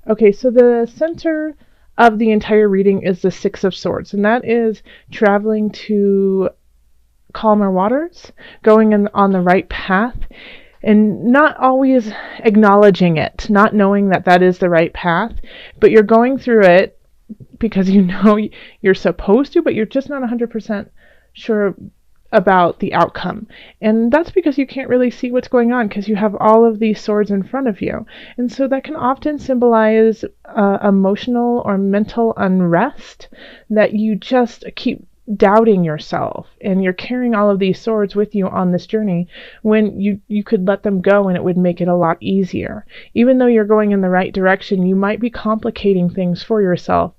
Okay, so the center of the entire reading is the Six of Swords, and that is traveling to calmer waters, going on the right path, and not always acknowledging it, not knowing that that is the right path, but you're going through it because you know you're supposed to, but you're just not 100% sure about the outcome. And that's because you can't really see what's going on because you have all of these swords in front of you. And so that can often symbolize emotional or mental unrest, that you just keep doubting yourself and you're carrying all of these swords with you on this journey when you could let them go and it would make it a lot easier. Even though you're going in the right direction, you might be complicating things for yourself,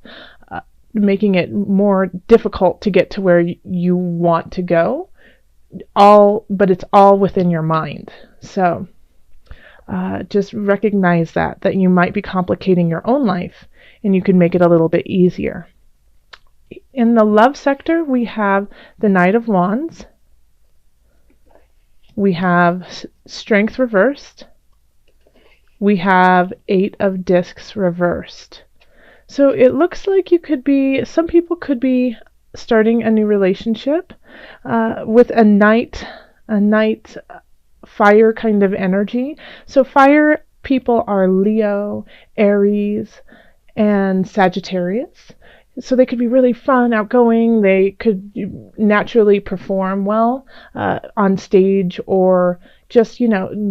making it more difficult to get to where you want to go, but it's all within your mind. So just recognize that you might be complicating your own life and you can make it a little bit easier. In the love sector, we have the Knight of Wands, we have Strength reversed, we have Eight of Discs reversed. So it looks like some people could be starting a new relationship with a night fire kind of energy. So fire people are Leo, Aries, and Sagittarius. So they could be really fun, outgoing. They could naturally perform well on stage, or just,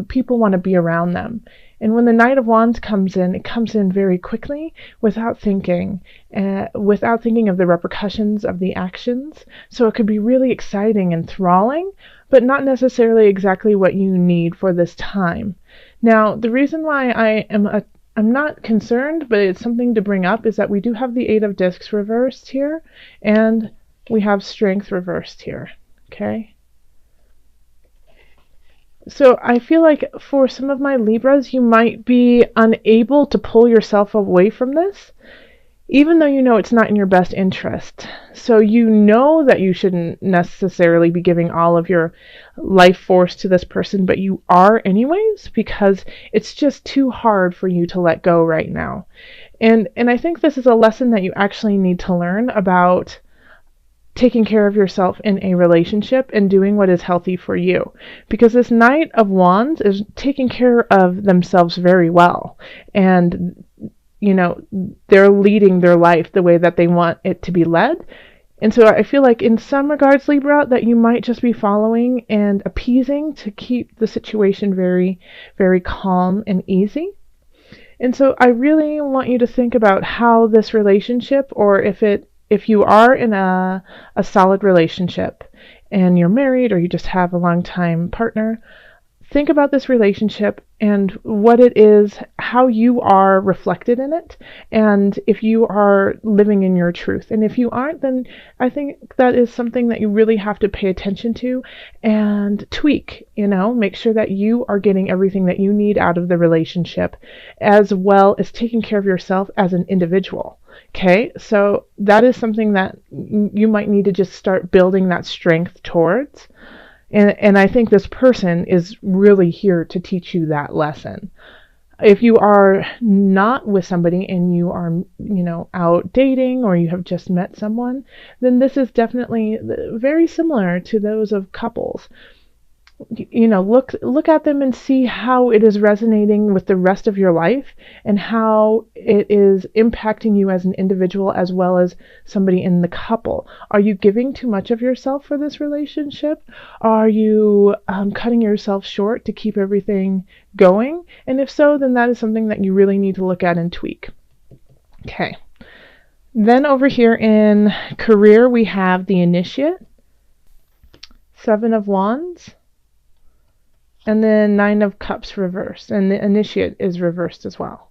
people want to be around them. And when the Knight of Wands comes in, it comes in very quickly without thinking of the repercussions of the actions. So it could be really exciting and enthralling, but not necessarily exactly what you need for this time. Now, the reason why I'm not concerned, but it's something to bring up, is that we do have the Eight of Discs reversed here, and we have Strength reversed here, okay? So I feel like for some of my Libras, you might be unable to pull yourself away from this, even though you know it's not in your best interest. So you know that you shouldn't necessarily be giving all of your life force to this person, but you are anyways, because it's just too hard for you to let go right now. And I think this is a lesson that you actually need to learn about taking care of yourself in a relationship and doing what is healthy for you. Because this Knight of Wands is taking care of themselves very well. And they're leading their life the way that they want it to be led. And so I feel like in some regards, Libra, that you might just be following and appeasing to keep the situation very, very calm and easy. And so I really want you to think about how this relationship, or if you are in a solid relationship and you're married or you just have a long time partner, think about this relationship and what it is, how you are reflected in it, and if you are living in your truth. And if you aren't, then I think that is something that you really have to pay attention to and tweak, make sure that you are getting everything that you need out of the relationship, as well as taking care of yourself as an individual. Okay, so that is something that you might need to just start building that strength towards. And I think this person is really here to teach you that lesson. If you are not with somebody and you are, out dating, or you have just met someone, then this is definitely very similar to those of couples. Look at them and see how it is resonating with the rest of your life and how it is impacting you as an individual as well as somebody in the couple. Are you giving too much of yourself for this relationship? Are you cutting yourself short to keep everything going? And if so, then that is something that you really need to look at and tweak. Okay. Then over here in career, we have the Initiate, Seven of Wands, and then Nine of Cups reversed, and the Initiate is reversed as well.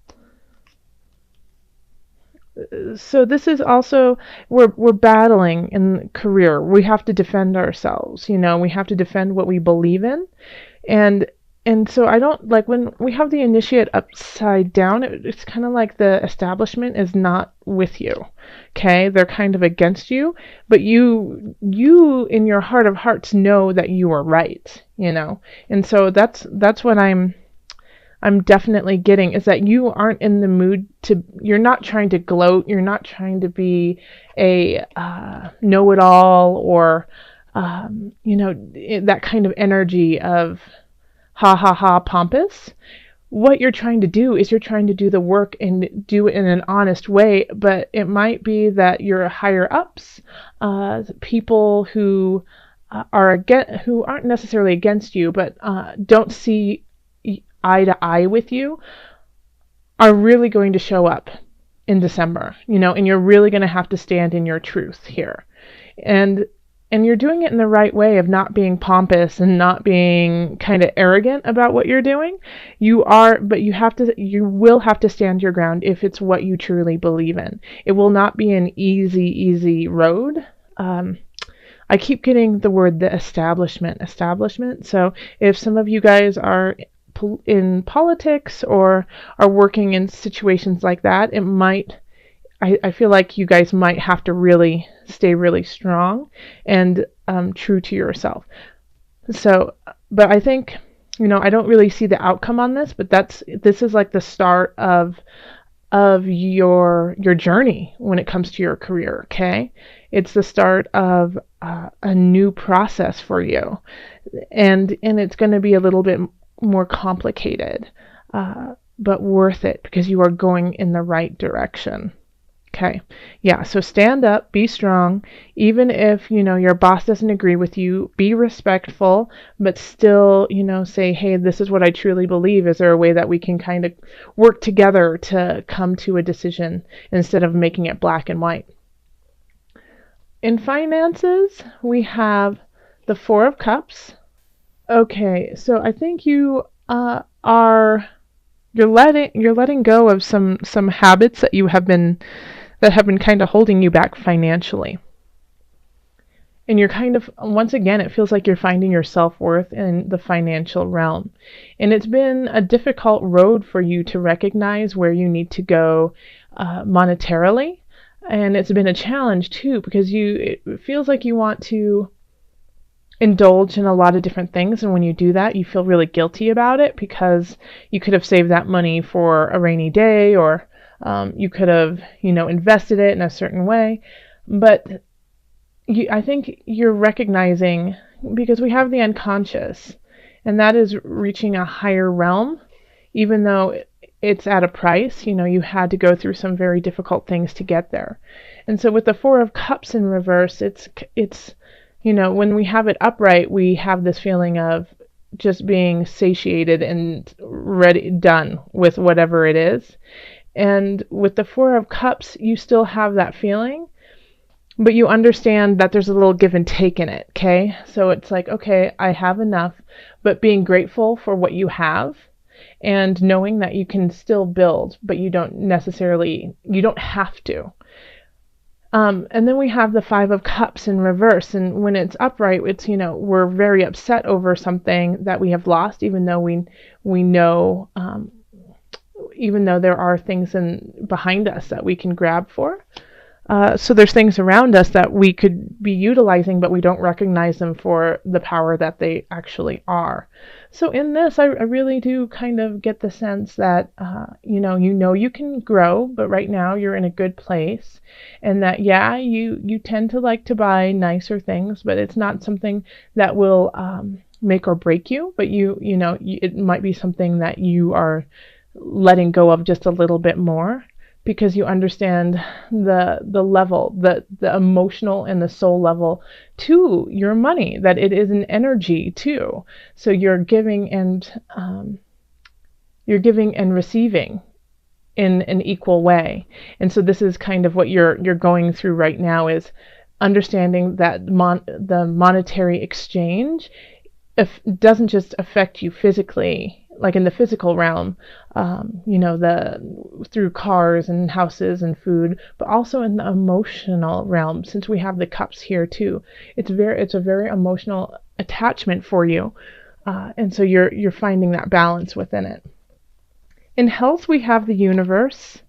So this is also, we're battling in career. We have to defend ourselves, we have to defend what we believe in. And so I don't like when we have the Initiate upside down, it's kind of like the establishment is not with you. Okay? They're kind of against you, but you in your heart of hearts know that you are right, And so that's what I'm I'm definitely getting is that you aren't in the mood to, you're not trying to gloat, you're not trying to be a know-it-all or, that kind of energy of ha ha ha pompous. What you're trying to do is you're trying to do the work and do it in an honest way, but it might be that your higher ups, people who who aren't necessarily against you, but don't see eye to eye with you, are really going to show up in December, and you're really going to have to stand in your truth here. And you're doing it in the right way of not being pompous and not being kind of arrogant about what you're doing. But you will have to stand your ground if it's what you truly believe in. It will not be an easy road. I keep getting the word the establishment. So if some of you guys are in politics or are working in situations like that, I feel like you guys might have to really stay really strong and true to yourself. So, but I think, I don't really see the outcome on this, but this is like the start of your journey when it comes to your career, okay? It's the start of a new process for you. And it's going to be a little bit more complicated, but worth it because you are going in the right direction. Okay. Yeah. So stand up, be strong. Even if, your boss doesn't agree with you, be respectful, but still, say, hey, this is what I truly believe. Is there a way that we can kind of work together to come to a decision instead of making it black and white? In finances, we have the Four of Cups. Okay. So I think you're letting go of some habits that have been kind of holding you back financially. And you're kind of, once again, it feels like you're finding your self-worth in the financial realm. And it's been a difficult road for you to recognize where you need to go monetarily. And it's been a challenge too, because it feels like you want to indulge in a lot of different things, and when you do that, you feel really guilty about it because you could have saved that money for a rainy day, or you could have, invested it in a certain way. But I think you're recognizing, because we have the unconscious, and that is reaching a higher realm, even though it's at a price. You had to go through some very difficult things to get there. And so with the Four of Cups in reverse, it's when we have it upright, we have this feeling of just being satiated and ready, done with whatever it is. And with the Four of Cups, you still have that feeling, but you understand that there's a little give and take in it, okay? So it's like, okay, I have enough, but being grateful for what you have and knowing that you can still build, but you don't have to. And then we have the Five of Cups in reverse, and when it's upright, it's, we're very upset over something that we have lost, even though we know, even though there are things behind us that we can grab for. So there's things around us that we could be utilizing, but we don't recognize them for the power that they actually are. So in this, I really do kind of get the sense that, you can grow, but right now you're in a good place. And that, yeah, you tend to like to buy nicer things, but it's not something that will make or break you. But it might be something that you are letting go of just a little bit more, because you understand the level, the emotional and the soul level to your money, that it is an energy too. So you're giving and receiving in an equal way. And so this is kind of what you're going through right now, is understanding that the monetary exchange doesn't just affect you physically, like in the physical realm, through cars and houses and food, but also in the emotional realm, since we have the cups here too. It's a very emotional attachment for you, and so you're finding that balance within it. In health, we have the universe.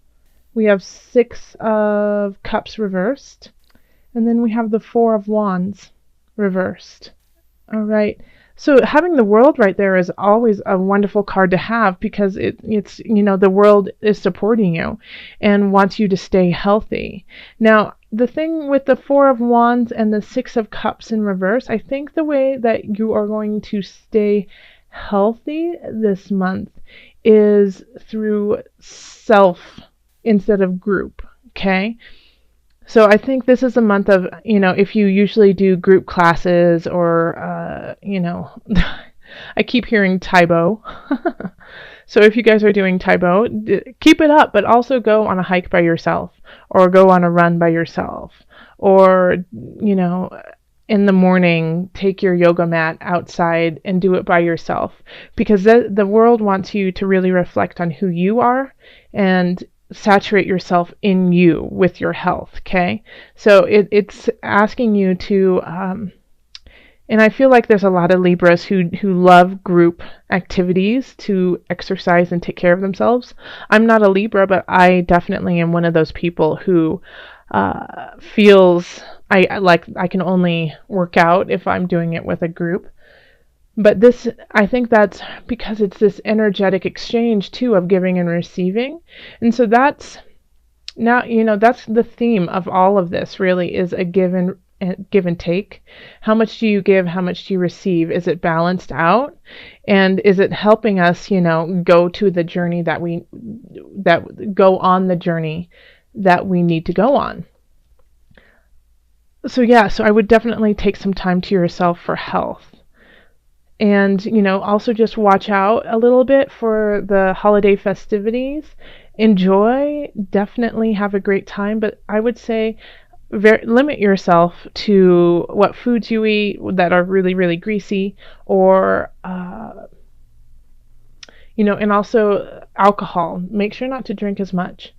We have Six of Cups reversed, and then we have the Four of Wands reversed. All right. So having the world right there is always a wonderful card to have, because it's the world is supporting you and wants you to stay healthy. Now, the thing with the Four of Wands and the Six of Cups in reverse, I think the way that you are going to stay healthy this month is through self instead of group, okay? So I think this is a month of, if you usually do group classes or, I keep hearing Taibo. So if you guys are doing Taibo, keep it up, but also go on a hike by yourself, or go on a run by yourself, or, in the morning, take your yoga mat outside and do it by yourself, because the world wants you to really reflect on who you are and saturate yourself in you with your health, okay? So it's asking you to, and I feel like there's a lot of Libras who love group activities to exercise and take care of themselves. I'm not a Libra, but I definitely am one of those people who feels I can only work out if I'm doing it with a group. But this, I think that's because it's this energetic exchange too of giving and receiving. And so that's now, that's the theme of all of this, really, is a give and take. How much do you give? How much do you receive? Is it balanced out? And is it helping us, go to the journey go on the journey that we need to go on? So yeah, so I would definitely take some time to yourself for health. And, also just watch out a little bit for the holiday festivities. Enjoy, definitely have a great time, but I would say limit yourself to what foods you eat that are really, really greasy, or, and also alcohol. Make sure not to drink as much,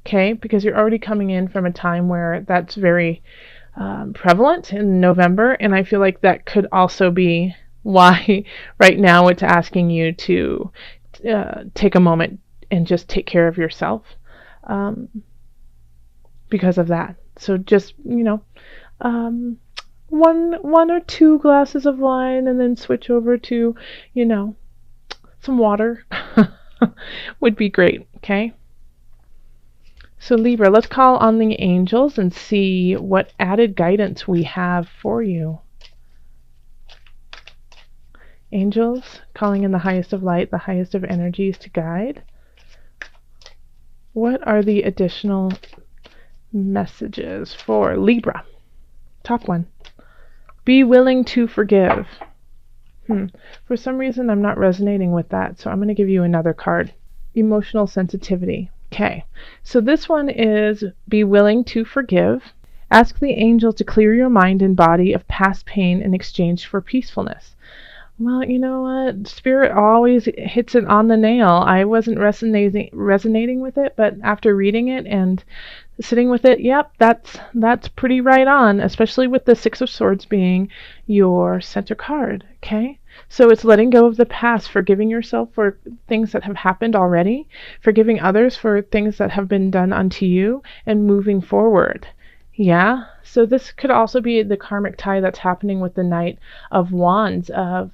okay? Because you're already coming in from a time where that's very prevalent in November, and I feel like that could also be why right now it's asking you to take a moment and just take care of yourself, because of that. So just, one or two glasses of wine, and then switch over to, some water would be great, okay? So Libra, let's call on the angels and see what added guidance we have for you. Angels, calling in the highest of light, the highest of energies to guide. What are the additional messages for Libra? Top one. Be willing to forgive. For some reason, I'm not resonating with that, so I'm going to give you another card. Emotional sensitivity. Okay, so this one is be willing to forgive. Ask the angel to clear your mind and body of past pain in exchange for peacefulness. Well, you know what? Spirit always hits it on the nail. I wasn't resonating with it, but after reading it and sitting with it, yep, that's pretty right on, especially with the Six of Swords being your center card, okay? So it's letting go of the past, forgiving yourself for things that have happened already, forgiving others for things that have been done unto you, and moving forward. Yeah, so this could also be the karmic tie that's happening with the Knight of Wands, of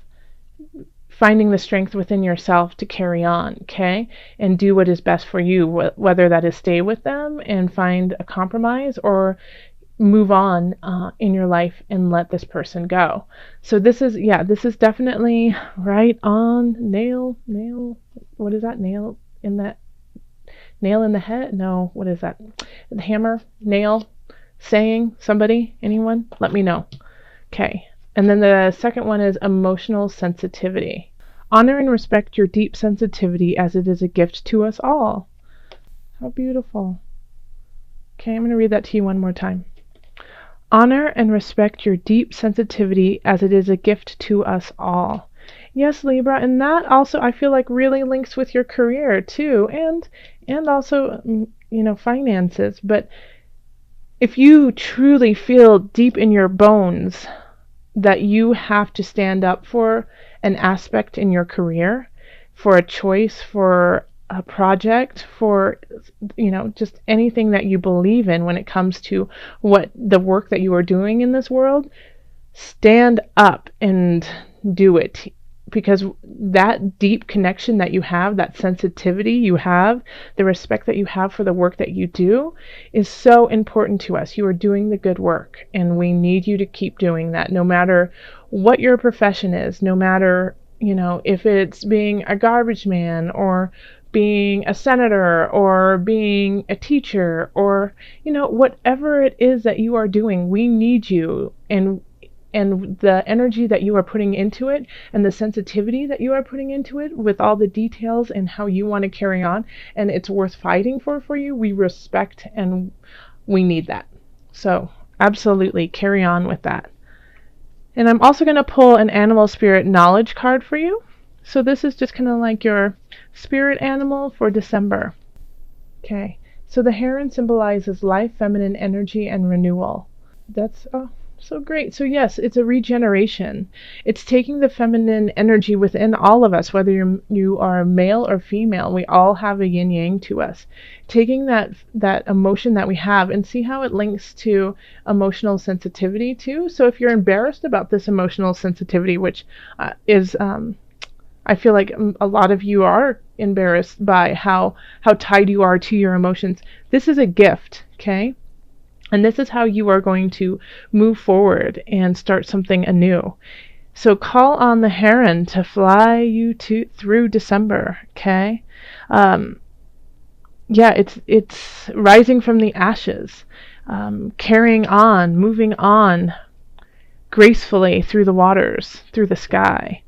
finding the strength within yourself to carry on, okay? And do what is best for you, whether that is stay with them and find a compromise, or move on in your life and let this person go. So this is definitely right on. Nail, what is that? Nail in the head? No, what is that? The hammer, nail, saying, somebody, anyone? Let me know. Okay. And then the second one is emotional sensitivity. Honor and respect your deep sensitivity, as it is a gift to us all. How beautiful. Okay, I'm going to read that to you one more time. Honor and respect your deep sensitivity, as it is a gift to us all. Yes, Libra, and that also I feel like really links with your career too, and also, finances. But if you truly feel deep in your bones that you have to stand up for an aspect in your career, for a choice, for a project, for, just anything that you believe in when it comes to what the work that you are doing in this world, stand up and do it, because that deep connection that you have, that sensitivity you have, the respect that you have for the work that you do is so important to us. You are doing the good work, and we need you to keep doing that, no matter what your profession is, no matter, if it's being a garbage man or being a senator or being a teacher or, whatever it is that you are doing, we need you. And the energy that you are putting into it and the sensitivity that you are putting into it with all the details and how you want to carry on, and it's worth fighting for you, we respect and we need that. So absolutely carry on with that. And I'm also going to pull an animal spirit knowledge card for you. So this is just kind of like your spirit animal for December. Okay, so the heron symbolizes life, feminine energy, and renewal. That's so great. So yes, it's a regeneration. It's taking the feminine energy within all of us, whether you are male or female. We all have a yin yang to us. Taking that emotion that we have, and see how it links to emotional sensitivity too. So if you're embarrassed about this emotional sensitivity, which is I feel like a lot of you are embarrassed by how tied you are to your emotions, this is a gift, okay? And this is how you are going to move forward and start something anew. So call on the heron to fly you through December, okay? It's rising from the ashes, carrying on, moving on gracefully through the waters, through the sky.